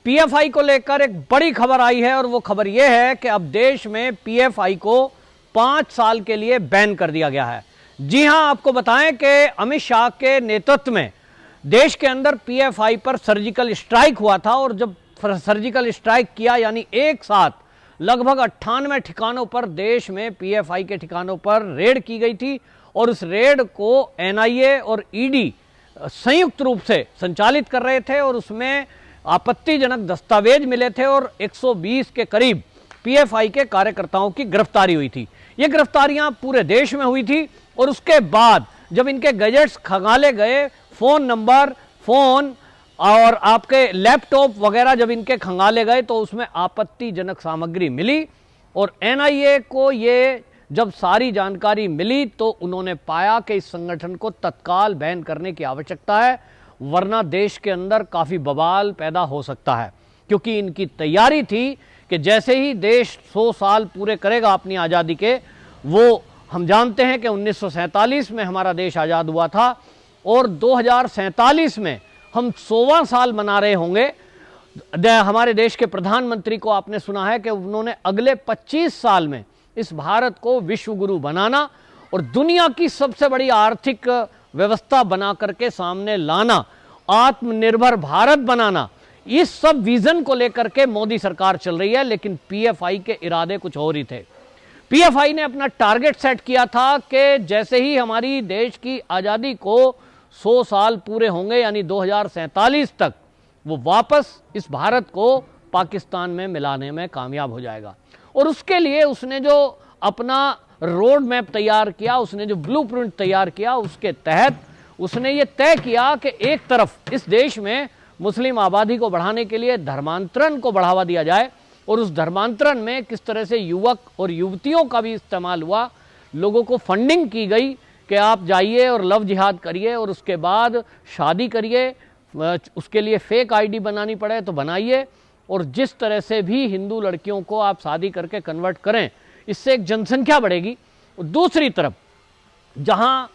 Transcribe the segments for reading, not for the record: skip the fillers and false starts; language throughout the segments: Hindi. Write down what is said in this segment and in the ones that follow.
पीएफआई को लेकर एक बड़ी खबर आई है और वो खबर यह है कि अब देश में पीएफआई को 5 साल के लिए बैन कर दिया गया है। जी हां, आपको बताएं कि अमित शाह के नेतृत्व में देश के अंदर पीएफआई पर सर्जिकल स्ट्राइक हुआ था और जब सर्जिकल स्ट्राइक किया यानी एक साथ लगभग 98 ठिकानों पर देश में पीएफआई के ठिकानों पर रेड की गई थी और उस रेड को एनआईए और ईडी संयुक्त रूप से संचालित कर रहे थे और उसमें आपत्तिजनक दस्तावेज मिले थे और 120 के करीब पीएफआई के कार्यकर्ताओं की गिरफ्तारी हुई थी। ये गिरफ्तारियां पूरे देश में हुई थी और उसके बाद जब इनके गैजेट्स खंगाले गए, फोन नंबर, फोन और आपके लैपटॉप वगैरह जब इनके खंगाले गए तो उसमें आपत्तिजनक सामग्री मिली और एनआईए को ये जब सारी जानकारी मिली तो उन्होंने पाया कि इस संगठन को तत्काल बैन करने की आवश्यकता है, वरना देश के अंदर काफ़ी बवाल पैदा हो सकता है। क्योंकि इनकी तैयारी थी कि जैसे ही देश 100 साल पूरे करेगा अपनी आज़ादी के, वो हम जानते हैं कि 1947 में हमारा देश आज़ाद हुआ था और 2047 में हम 100वां साल मना रहे होंगे। हमारे देश के प्रधानमंत्री को आपने सुना है कि उन्होंने अगले 25 साल में इस भारत को विश्व गुरु बनाना और दुनिया की सबसे बड़ी आर्थिक व्यवस्था बना करके सामने लाना, आत्मनिर्भर भारत बनाना, इस सब विजन को लेकर के मोदी सरकार चल रही है। लेकिन पीएफआई के इरादे कुछ और ही थे। पीएफआई ने अपना टारगेट सेट किया था कि जैसे ही हमारी देश की आज़ादी को 100 साल पूरे होंगे यानी 2047 तक, वो वापस इस भारत को पाकिस्तान में मिलाने में कामयाब हो जाएगा। और उसके लिए उसने जो अपना रोड मैप तैयार किया, उसने जो ब्लूप्रिंट तैयार किया, उसके तहत उसने ये तय किया कि एक तरफ इस देश में मुस्लिम आबादी को बढ़ाने के लिए धर्मांतरण को बढ़ावा दिया जाए और उस धर्मांतरण में किस तरह से युवक और युवतियों का भी इस्तेमाल हुआ, लोगों को फंडिंग की गई कि आप जाइए और लव जिहाद करिए और उसके बाद शादी करिए, उसके लिए फेक आईडी बनानी पड़े तो बनाइए और जिस तरह से भी हिंदू लड़कियों को आप शादी करके कन्वर्ट करें, इससे एक जनसंख्या बढ़ेगी। और दूसरी तरफ जहां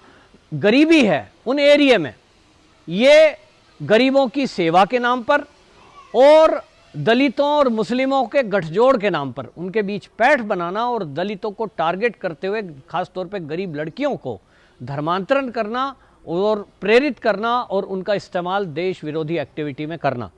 गरीबी है उन एरिया में ये गरीबों की सेवा के नाम पर और दलितों और मुस्लिमों के गठजोड़ के नाम पर उनके बीच पैठ बनाना और दलितों को टारगेट करते हुए खासतौर पे गरीब लड़कियों को धर्मांतरण करना और प्रेरित करना और उनका इस्तेमाल देश विरोधी एक्टिविटी में करना,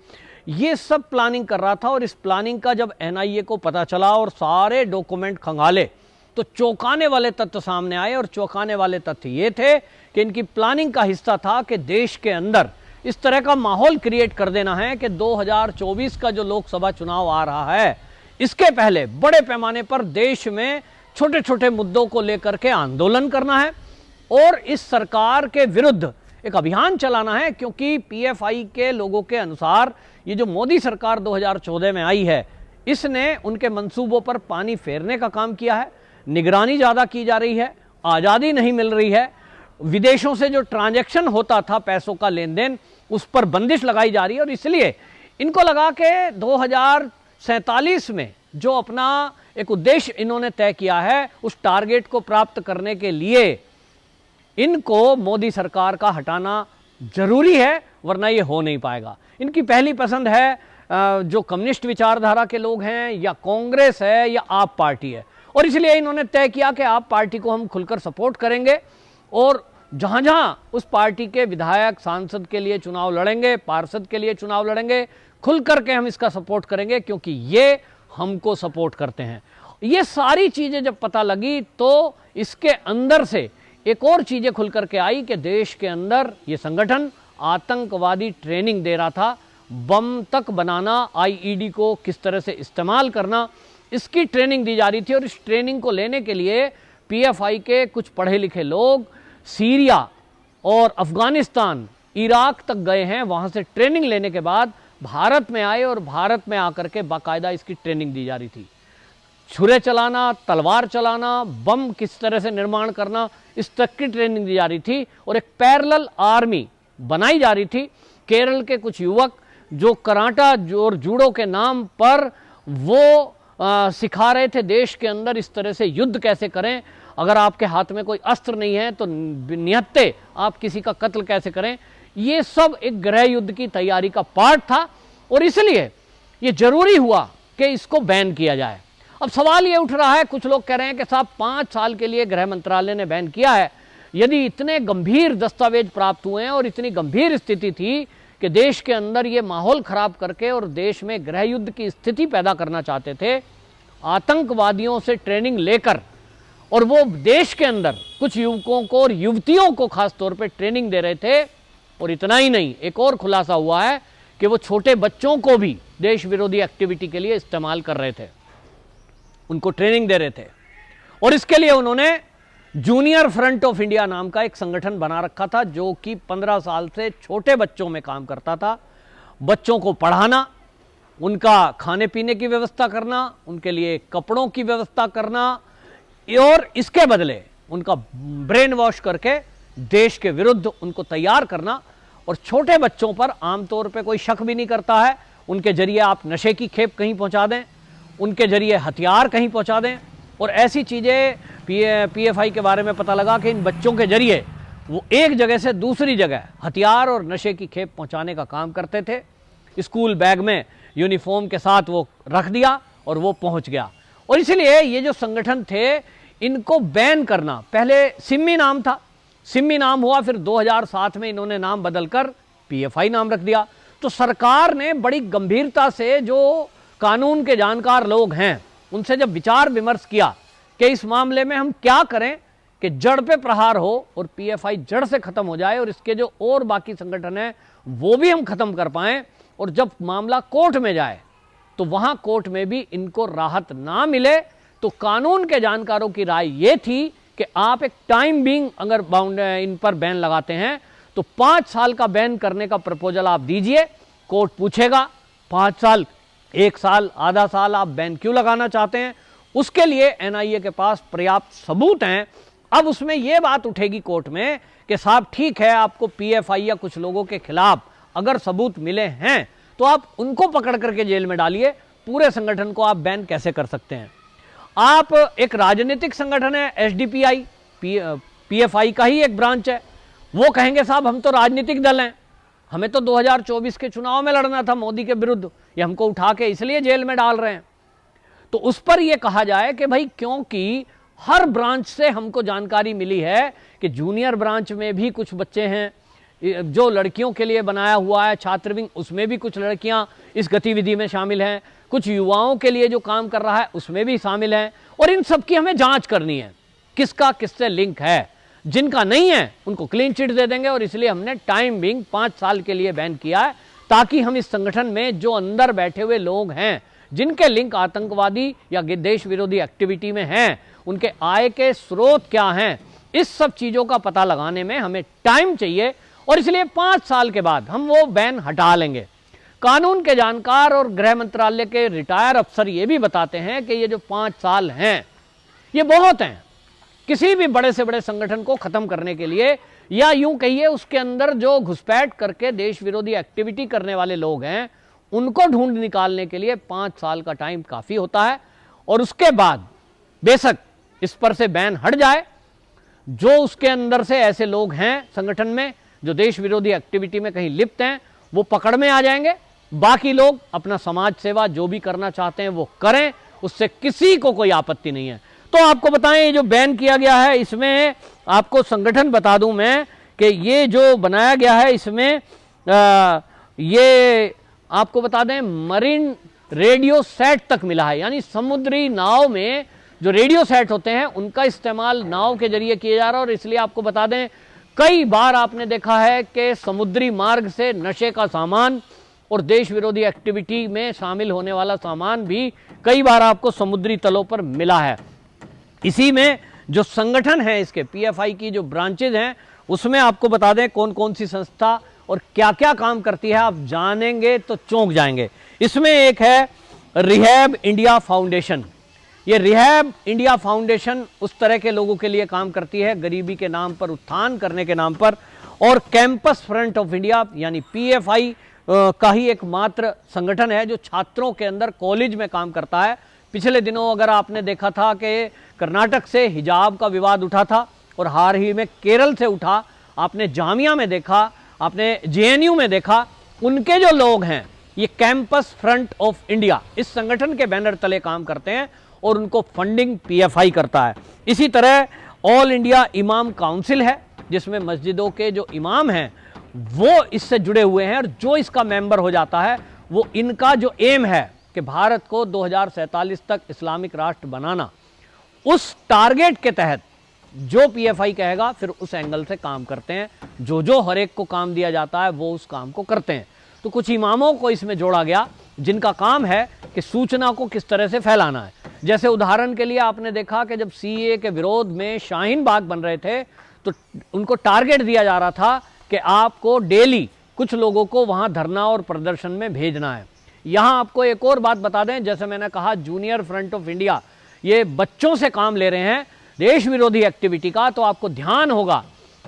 ये सब प्लानिंग कर रहा था। और इस प्लानिंग का जब एनआईए को पता चला और सारे डॉक्यूमेंट खंगाले तो चौंकाने वाले तथ्य सामने आए। और चौंकाने वाले तथ्य ये थे कि इनकी प्लानिंग का हिस्सा था कि देश के अंदर इस तरह का माहौल क्रिएट कर देना है कि 2024 का जो लोकसभा चुनाव आ रहा है, इसके पहले बड़े पैमाने पर देश में छोटे छोटे मुद्दों को लेकर के आंदोलन करना है और इस सरकार के विरुद्ध एक अभियान चलाना है। क्योंकि पीएफआई के लोगों के अनुसार ये जो मोदी सरकार 2014 में आई है, इसने उनके मंसूबों पर पानी फेरने का काम किया है, निगरानी ज़्यादा की जा रही है, आज़ादी नहीं मिल रही है, विदेशों से जो ट्रांजैक्शन होता था पैसों का लेन देन, उस पर बंदिश लगाई जा रही है। और इसलिए इनको लगा कि 2047 में जो अपना एक उद्देश्य इन्होंने तय किया है, उस टारगेट को प्राप्त करने के लिए इनको मोदी सरकार का हटाना जरूरी है, वरना ये हो नहीं पाएगा। इनकी पहली पसंद है जो कम्युनिस्ट विचारधारा के लोग हैं, या कांग्रेस है या आप पार्टी है। और इसलिए इन्होंने तय किया कि आप पार्टी को हम खुलकर सपोर्ट करेंगे और जहां जहां उस पार्टी के विधायक सांसद के लिए चुनाव लड़ेंगे, पार्षद के लिए चुनाव लड़ेंगे, खुल करके हम इसका सपोर्ट करेंगे क्योंकि ये हमको सपोर्ट करते हैं। ये सारी चीजें जब पता लगी तो इसके अंदर से एक और चीजें खुल करके आई कि देश के अंदर ये संगठन आतंकवादी ट्रेनिंग दे रहा था, बम तक बनाना, आईईडी को किस तरह से इस्तेमाल करना, इसकी ट्रेनिंग दी जा रही थी। और इस ट्रेनिंग को लेने के लिए पीएफआई के कुछ पढ़े लिखे लोग सीरिया और अफगानिस्तान, इराक तक गए हैं। वहां से ट्रेनिंग लेने के बाद भारत में आए और भारत में आकर के बाकायदा इसकी ट्रेनिंग दी जा रही थी। छुरे चलाना, तलवार चलाना, बम किस तरह से निर्माण करना, इस तक की ट्रेनिंग दी जा रही थी और एक पैरेलल आर्मी बनाई जा रही थी। केरल के कुछ युवक जो कराटा और जूडो के नाम पर वो सिखा रहे थे देश के अंदर इस तरह से युद्ध कैसे करें, अगर आपके हाथ में कोई अस्त्र नहीं है तो निहत्ते आप किसी का कत्ल कैसे करें। ये सब एक गृह युद्ध की तैयारी का पार्ट था। और इसलिए ये जरूरी हुआ कि इसको बैन किया जाए। अब सवाल ये उठ रहा है, कुछ लोग कह रहे हैं कि साहब 5 साल के लिए गृह मंत्रालय ने बैन किया है, यदि इतने गंभीर दस्तावेज प्राप्त हुए हैं और इतनी गंभीर स्थिति थी कि देश के अंदर ये माहौल खराब करके और देश में गृह युद्ध की स्थिति पैदा करना चाहते थे, आतंकवादियों से ट्रेनिंग लेकर, और वो देश के अंदर कुछ युवकों को और युवतियों को खास तौर पे ट्रेनिंग दे रहे थे। और इतना ही नहीं, एक और खुलासा हुआ है कि वो छोटे बच्चों को भी देश विरोधी एक्टिविटी के लिए इस्तेमाल कर रहे थे, उनको ट्रेनिंग दे रहे थे। और इसके लिए उन्होंने जूनियर फ्रंट ऑफ इंडिया नाम का एक संगठन बना रखा था, जो कि 15 साल से छोटे बच्चों में काम करता था। बच्चों को पढ़ाना, उनका खाने पीने की व्यवस्था करना, उनके लिए कपड़ों की व्यवस्था करना, और इसके बदले उनका ब्रेन वॉश करके देश के विरुद्ध उनको तैयार करना। और छोटे बच्चों पर आमतौर पे कोई शक भी नहीं करता है, उनके जरिए आप नशे की खेप कहीं पहुंचा दें, उनके जरिए हथियार कहीं पहुंचा दें। और ऐसी चीज़ें पीएफआई के बारे में पता लगा कि इन बच्चों के जरिए वो एक जगह से दूसरी जगह हथियार और नशे की खेप पहुंचाने का काम करते थे। स्कूल बैग में यूनिफॉर्म के साथ वो रख दिया और वो पहुंच गया। और इसलिए ये जो संगठन थे, इनको बैन करना, पहले सिम्मी नाम था, सिम्मी नाम हुआ, फिर 2007 में इन्होंने नाम बदलकर पीएफआई नाम रख दिया। तो सरकार ने बड़ी गंभीरता से जो कानून के जानकार लोग हैं उनसे जब विचार विमर्श किया कि इस मामले में हम क्या करें कि जड़ पे प्रहार हो और पीएफआई जड़ से खत्म हो जाए और इसके जो और बाकी संगठन हैं वो भी हम खत्म कर पाएं, और जब मामला कोर्ट में जाए तो वहां कोर्ट में भी इनको राहत ना मिले, तो कानून के जानकारों की राय ये थी कि आप एक टाइम बीइंग अगर बाउंड इन पर बैन लगाते हैं तो 5 साल का बैन करने का प्रपोजल आप दीजिए, कोर्ट पूछेगा 5 साल, 1 साल, आधा साल आप बैन क्यों लगाना चाहते हैं, उसके लिए एनआईए के पास पर्याप्त सबूत हैं। अब उसमें यह बात उठेगी कोर्ट में कि साहब ठीक है, आपको पीएफआई या कुछ लोगों के खिलाफ अगर सबूत मिले हैं तो आप उनको पकड़ करके जेल में डालिए, पूरे संगठन को आप बैन कैसे कर सकते हैं। आप एक राजनीतिक संगठन है एसडीपीआई, पीएफआई का ही एक ब्रांच है, वो कहेंगे साहब हम तो राजनीतिक दल हैं, हमें तो 2024 के चुनाव में लड़ना था मोदी के विरुद्ध, ये हमको उठा के इसलिए जेल में डाल रहे हैं। तो उस पर यह कहा जाए कि भाई क्योंकि हर ब्रांच से हमको जानकारी मिली है कि जूनियर ब्रांच में भी कुछ बच्चे हैं, जो लड़कियों के लिए बनाया हुआ है छात्रविंग, उसमें भी कुछ लड़कियां इस गतिविधि में शामिल हैं, कुछ युवाओं के लिए जो काम कर रहा है उसमें भी शामिल हैं, और इन सब की हमें जांच करनी है किसका किससे लिंक है। जिनका नहीं है उनको क्लीन चिट दे देंगे, और इसलिए हमने टाइम बिंग 5 साल के लिए बैन किया है, ताकि हम इस संगठन में जो अंदर बैठे हुए लोग हैं जिनके लिंक आतंकवादी या देश विरोधी एक्टिविटी में हैं, उनके आय के स्रोत क्या हैं, इस सब चीजों का पता लगाने में हमें टाइम चाहिए, और इसलिए 5 साल के बाद हम वो बैन हटा लेंगे। कानून के जानकार और गृह मंत्रालय के रिटायर अफसर ये भी बताते हैं कि ये जो 5 साल हैं ये बहुत हैं किसी भी बड़े से बड़े संगठन को खत्म करने के लिए, या यूं कहिए उसके अंदर जो घुसपैठ करके देश विरोधी एक्टिविटी करने वाले लोग हैं उनको ढूंढ निकालने के लिए 5 साल का टाइम काफी होता है। और उसके बाद बेशक इस पर से बैन हट जाए, जो उसके अंदर से ऐसे लोग हैं संगठन में जो देश विरोधी एक्टिविटी में कहीं लिप्त हैं वो पकड़ में आ जाएंगे, बाकी लोग अपना समाज सेवा जो भी करना चाहते हैं वो करें, उससे किसी को कोई आपत्ति नहीं है। तो आपको बताएं ये जो बैन किया गया है इसमें आपको संगठन बता दूं मैं कि ये जो बनाया गया है इसमें ये आपको बता दें मरीन रेडियो सेट तक मिला है, यानी समुद्री नाव में जो रेडियो सेट होते हैं उनका इस्तेमाल नाव के जरिए किया जा रहा है। और इसलिए आपको बता दें कई बार आपने देखा है कि समुद्री मार्ग से नशे का सामान और देश विरोधी एक्टिविटी में शामिल होने वाला सामान भी कई बार आपको समुद्री तलों पर मिला है। इसी में जो संगठन है इसके पीएफआई की जो ब्रांचेज हैं उसमें आपको बता दें कौन कौन सी संस्था और क्या क्या काम करती है, आप जानेंगे तो चौंक जाएंगे। इसमें एक है रिहैब इंडिया फाउंडेशन। ये रिहैब इंडिया फाउंडेशन उस तरह के लोगों के लिए काम करती है गरीबी के नाम पर, उत्थान करने के नाम पर। और कैंपस फ्रंट ऑफ इंडिया यानी पीएफआई का ही एकमात्र संगठन है जो छात्रों के अंदर कॉलेज में काम करता है। पिछले दिनों अगर आपने देखा था कि कर्नाटक से हिजाब का विवाद उठा था और हाल ही में केरल से उठा, आपने जामिया में देखा, आपने जेएनयू में देखा, उनके जो लोग हैं ये कैंपस फ्रंट ऑफ इंडिया इस संगठन के बैनर तले काम करते हैं और उनको फंडिंग पीएफआई करता है। इसी तरह ऑल इंडिया इमाम काउंसिल है, जिसमें मस्जिदों के जो इमाम हैं वो इससे जुड़े हुए हैं, और जो इसका मेंबर हो जाता है वो इनका जो एम है कि भारत को 2047 तक इस्लामिक राष्ट्र बनाना, उस टारगेट के तहत जो पीएफआई कहेगा फिर उस एंगल से काम करते हैं। जो हर एक को काम दिया जाता है वो उस काम को करते हैं। तो कुछ इमामों को इसमें जोड़ा गया जिनका काम है कि सूचना को किस तरह से फैलाना है। जैसे उदाहरण के लिए आपने देखा कि जब सीए के विरोध में शाहीन बाग बन रहे थे तो उनको टारगेट दिया जा रहा था कि आपको डेली कुछ लोगों को वहां धरना और प्रदर्शन में भेजना है। यहां आपको एक और बात बता दें, जैसे मैंने कहा जूनियर फ्रंट ऑफ इंडिया ये बच्चों से काम ले रहे हैं देश विरोधी एक्टिविटी का। तो आपको ध्यान होगा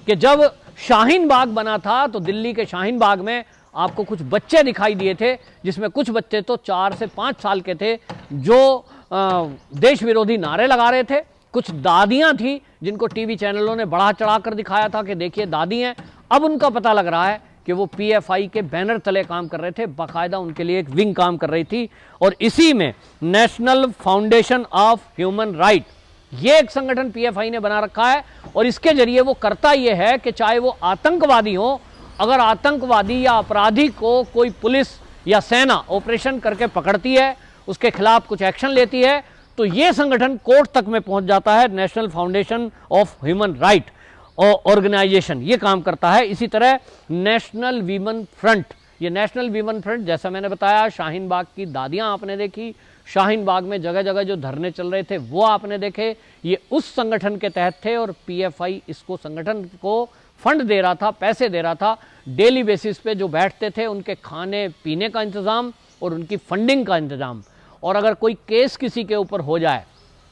कि जब शाहीन बाग बना था तो दिल्ली के शाहीन बाग में आपको कुछ बच्चे दिखाई दिए थे, जिसमें कुछ बच्चे तो 4 से 5 साल के थे जो देश विरोधी नारे लगा रहे थे। कुछ दादियां थी जिनको टीवी चैनलों ने बढ़ा चढ़ा कर दिखाया था कि देखिए दादी हैं। अब उनका पता लग रहा है कि वो पीएफआई के बैनर तले काम कर रहे थे, बाकायदा उनके लिए एक विंग काम कर रही थी। और इसी में national foundation of human right ये एक संगठन पीएफआई ने बना रखा है, और इसके जरिए वो करता ये है कि चाहे वो आतंकवादी हो, अगर आतंकवादी या अपराधी को कोई पुलिस या सेना ऑपरेशन करके पकड़ती है, उसके खिलाफ कुछ एक्शन लेती है, तो ये संगठन कोर्ट तक में पहुंच जाता है। National foundation of human right organization ये काम करता है। इसी तरह नेशनल वीमेन फ्रंट, ये नेशनल वीमेन फ्रंट जैसा मैंने बताया, शाहीन बाग की दादियां आपने देखी, शाहीन बाग में जगह जगह जो धरने चल रहे थे वो आपने देखे, ये उस संगठन के तहत थे। और पीएफआई इसको संगठन को फंड दे रहा था, पैसे दे रहा था। डेली बेसिस पे जो बैठते थे उनके खाने पीने का इंतज़ाम और उनकी फंडिंग का इंतज़ाम, और अगर कोई केस किसी के ऊपर हो जाए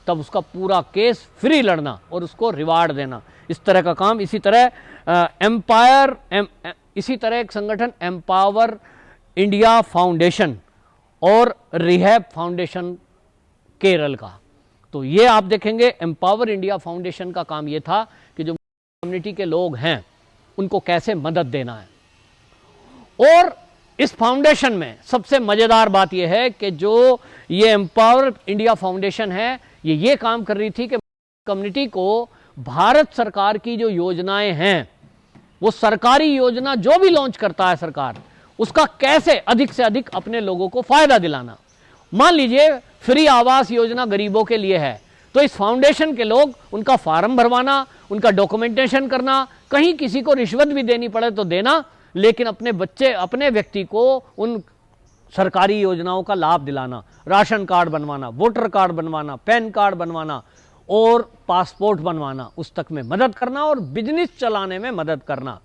तब उसका पूरा केस फ्री लड़ना और उसको रिवार्ड देना, इस तरह का काम। इसी तरह इसी तरह एक संगठन एम्पावर इंडिया फाउंडेशन और रिहैब फाउंडेशन केरल का, तो ये आप देखेंगे एम्पावर इंडिया फाउंडेशन का काम ये था कि जो कम्युनिटी के लोग हैं उनको कैसे मदद देना है। और इस फाउंडेशन में सबसे मजेदार बात यह है कि जो ये एम्पावर इंडिया फाउंडेशन है ये काम कर रही थी कि कम्युनिटी को भारत सरकार की जो योजनाएं हैं, वो सरकारी योजना जो भी लॉन्च करता है सरकार, उसका कैसे अधिक से अधिक अपने लोगों को फायदा दिलाना। मान लीजिए फ्री आवास योजना गरीबों के लिए है, तो इस फाउंडेशन के लोग उनका फार्म भरवाना, उनका डॉक्यूमेंटेशन करना, कहीं किसी को रिश्वत भी देनी पड़े तो देना, लेकिन अपने बच्चे अपने व्यक्ति को उन सरकारी योजनाओं का लाभ दिलाना, राशन कार्ड बनवाना, वोटर कार्ड बनवाना, पैन कार्ड बनवाना और पासपोर्ट बनवाना, उस तक में मदद करना और बिजनेस चलाने में मदद करना।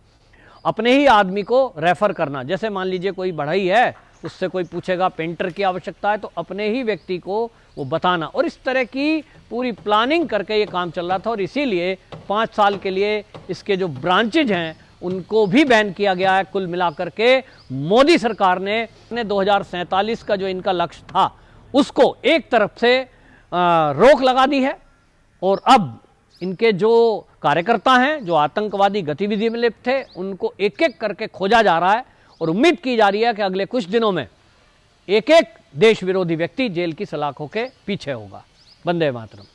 अपने ही आदमी को रेफर करना, जैसे मान लीजिए कोई बढ़ई है, उससे कोई पूछेगा पेंटर की आवश्यकता है तो अपने ही व्यक्ति को वो बताना। और इस तरह की पूरी प्लानिंग करके ये काम चल रहा था। और इसीलिए 5 साल के लिए इसके जो ब्रांचेज हैं उनको भी बैन किया गया है। कुल मिलाकर के मोदी सरकार ने 2047 का जो इनका लक्ष्य था उसको एक तरफ से रोक लगा दी है, और अब इनके जो कार्यकर्ता हैं जो आतंकवादी गतिविधि में लिप्त थे उनको एक एक करके खोजा जा रहा है, और उम्मीद की जा रही है कि अगले कुछ दिनों में एक एक देश विरोधी व्यक्ति जेल की सलाखों के पीछे होगा। वंदे मातरम।